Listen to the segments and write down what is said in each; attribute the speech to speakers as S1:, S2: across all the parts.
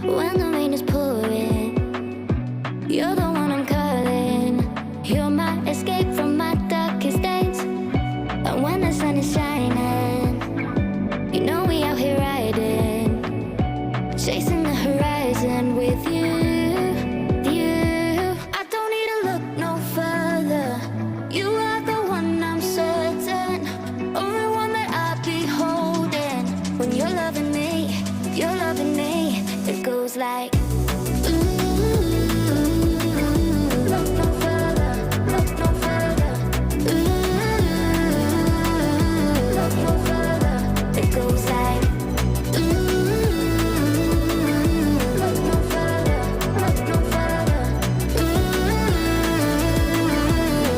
S1: when the rain is pouring. You're the one I'm calling. You're my escape from my darkest days. And when the sun is shining, you know we out here riding, chasing the horizon with you. I don't need to look no further. You are the one I'm certain, only one that I'll be holding. When you're loving me, it goes like look no further, look no further. Look no further. It goes like look no further, look no further.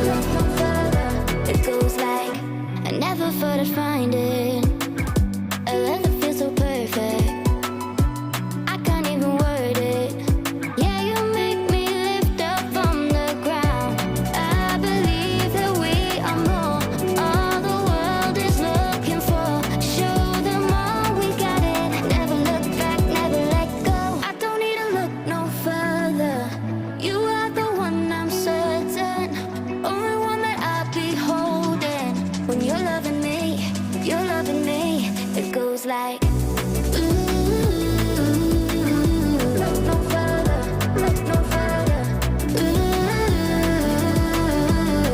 S1: Look no further. It goes like I never thought I'd find it, a love that feels so perfect. I can't even word it. Yeah, you make me lift up from the ground. I believe that we are more, all the world is looking for. Show them all we got it. Never look back, never let go. I don't need to look no further. You are the one I'm certain, only one that I'll be holding. When you're loving me, it goes like look no further, look no further.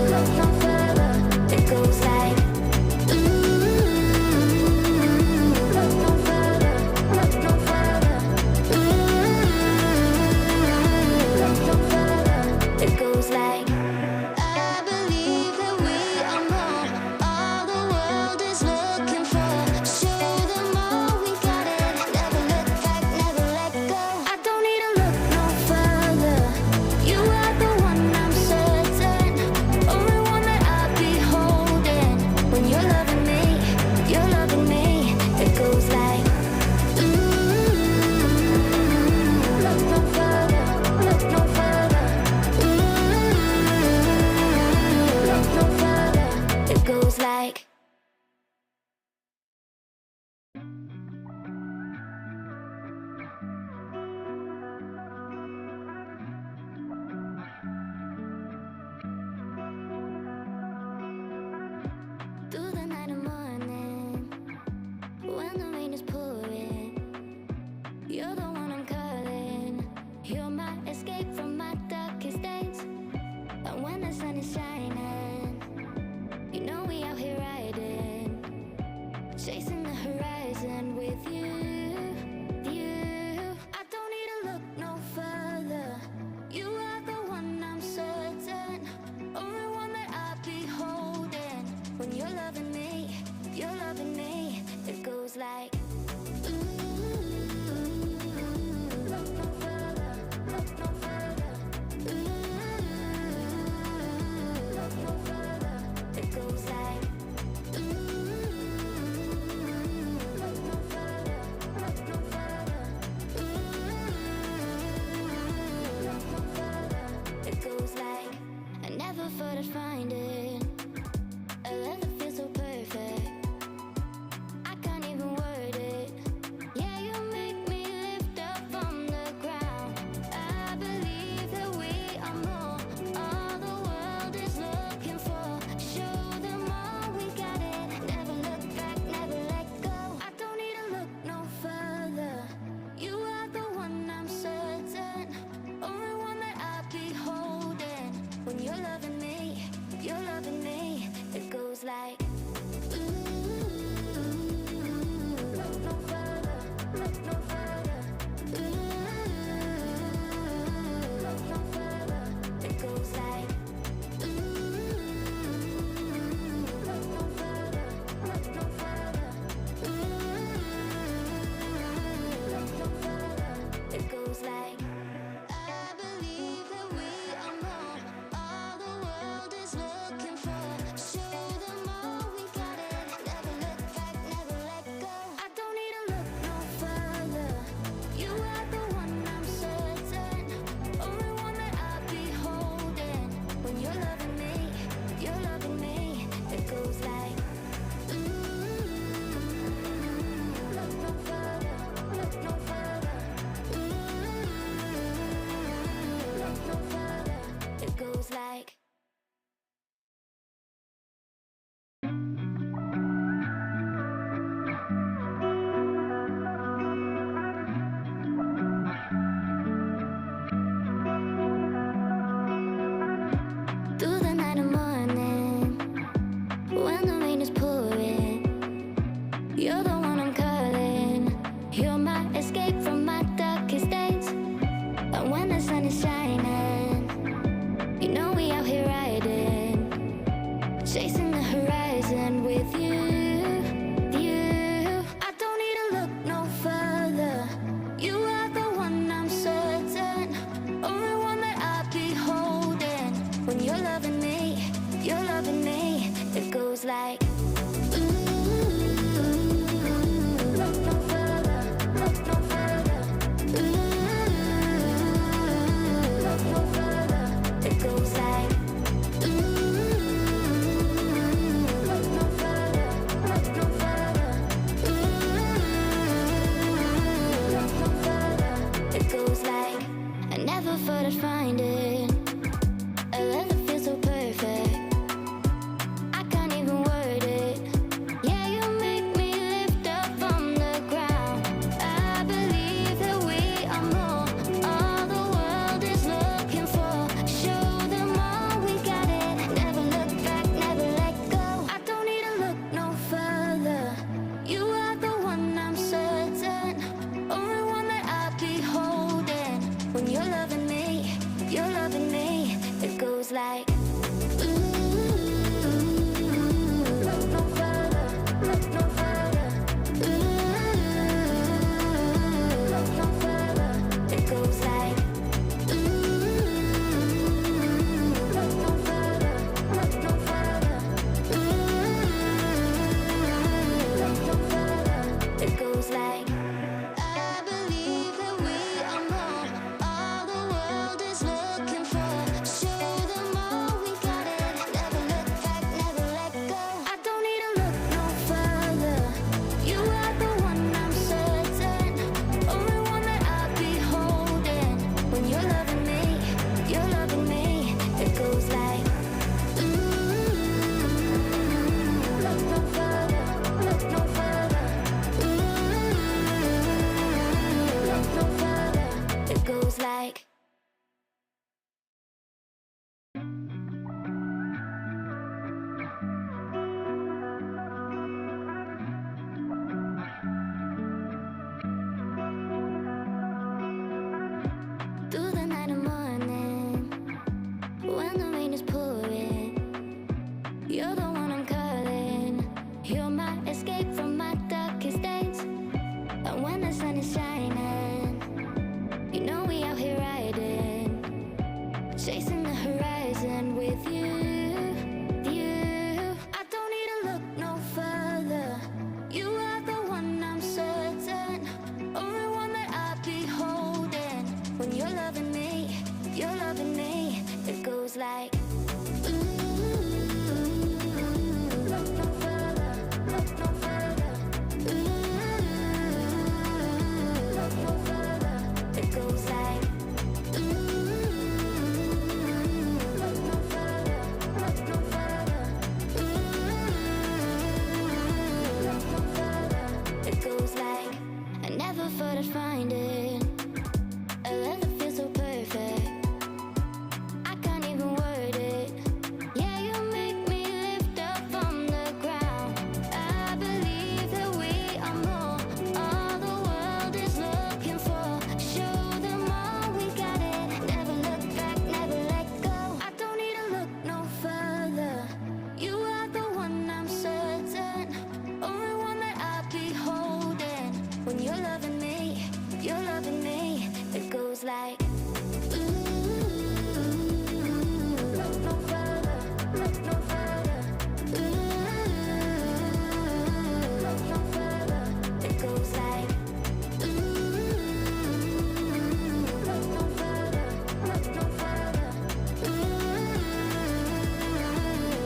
S1: Look no further. It goes like look no further, look no further. Look no further. It goes like I believe that we are more, all the world is looking for. Show them all we got it. Never look back, never let go. I don't need to look no further. You are the one I'm certain, only one that I'll be holding. When you're loving me, it goes like look no further, look no further. Look no further. It goes like through the night and morning, when the rain is pouring. You're the one I'm calling. You're my escape from my darkest days. And when the sun is shining, you know we out here riding, chasing the horizon with you. I don't need to look no further. You are the one I'm certain, only one that I'll be holding. When you're loving me, it goes like look no further, look no further. is shining, you know we out here riding, chasing the horizon with you. I don't need to look no further. You are the one I'm certain, only one that I'll be holding. When you're loving me, you're loving me. It goes like. Look no further, look no further. Look no further. It goes like. Look no further, look no further. Look no further. It goes like. I never thought I'd find it, a love that feels so perfect. I can't even word it. Yeah, you make me lift up from the ground. I believe that we are more, all the world is looking for. Show them all we got it. Never look back, never let go. I don't need to look no further. You are the one I'm certain, only one that I'll be holding. When you're loving me, you're loving me. It goes like. Look no further, look no further. Look no further. It goes like. Look no further, look no further. Look no further. It goes like. I believe that we are more, all the world is looking for. Show them all we got it. Never look back, never let go. I don't need to look no further. You are the one I'm certain, only one that I'll be holding. When you're loving me, you're loving me. It goes like. Look no further, look no further. Look no further. It goes like. Through the night and morning, when the rain is pouring, you're the one I'm calling. You're my escape from my darkest days. And when the sun is shining, you know we out here riding, chasing the horizon with you. I don't need to look no further. You are the one I'm certain, only one that I'll be holding. When you're loving me, you're loving me. It goes like. Look no further, look no further. Look no further. It goes like. Look no further, look no further. Look no further. It goes like. I never thought I'd find it, a love that feels so perfect. I can't even word it. Yeah, you make me lift up from the ground. I believe that we are more, all the world is looking for. Show them all we got it. Never look back, never let go. I don't need to look no further. You are the one I'm certain, only one that I'll be holding. When you're loving me, you're loving me. It goes like. Look no further, look no further. Look no further. It goes like. Look no further, look no further.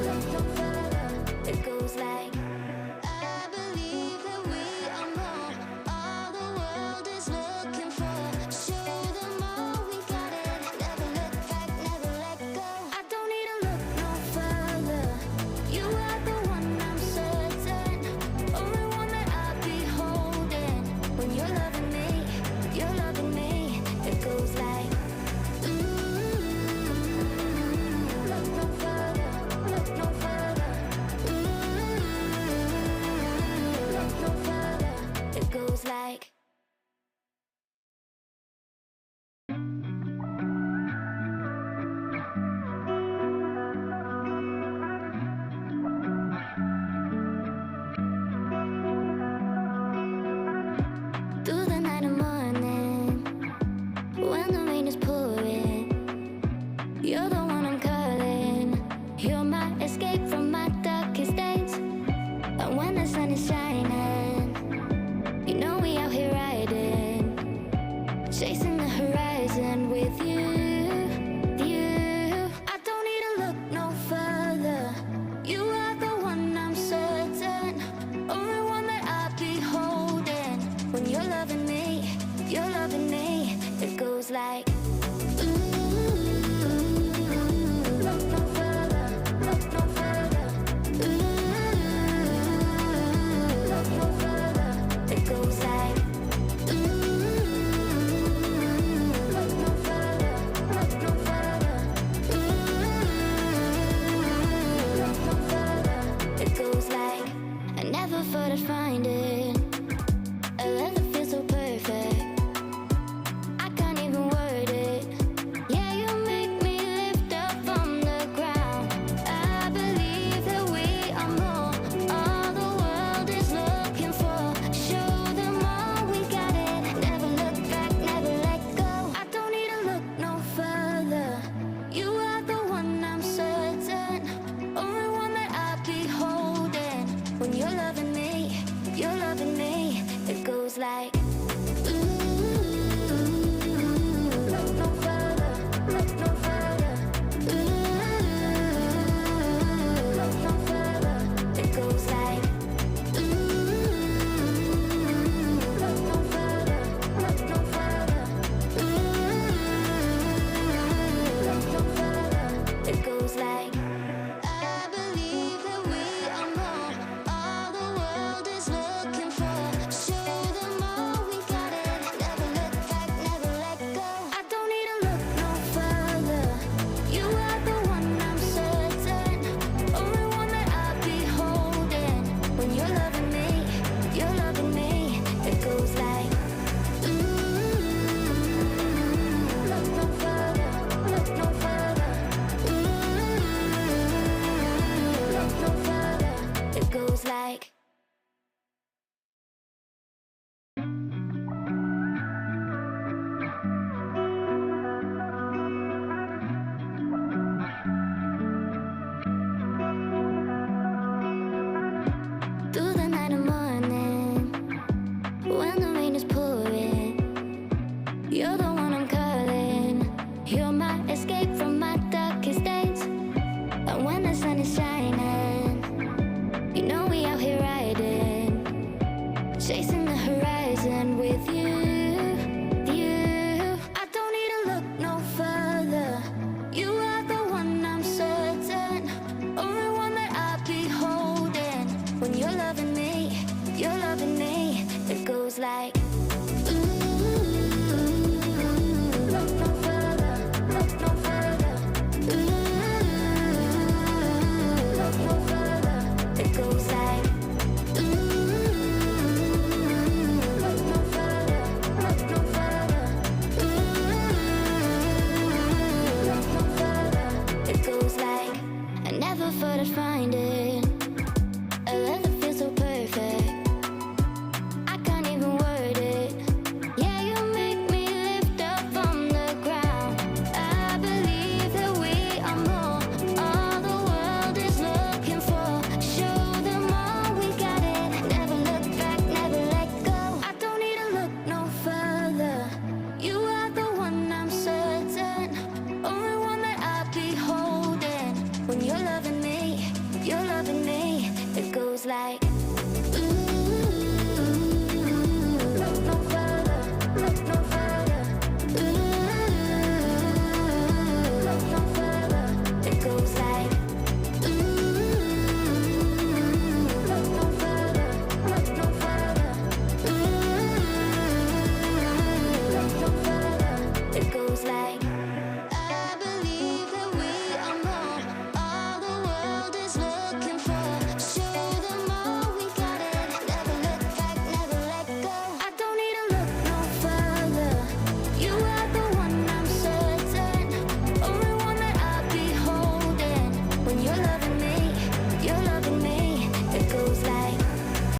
S1: Look no further. It goes like. I believe that we are more, all the world is looking for. Show them all chasing the horizon with you. I don't need to look no further. You are the one, I'm certain. Only one that I'll be holding. When you're loving me, it goes like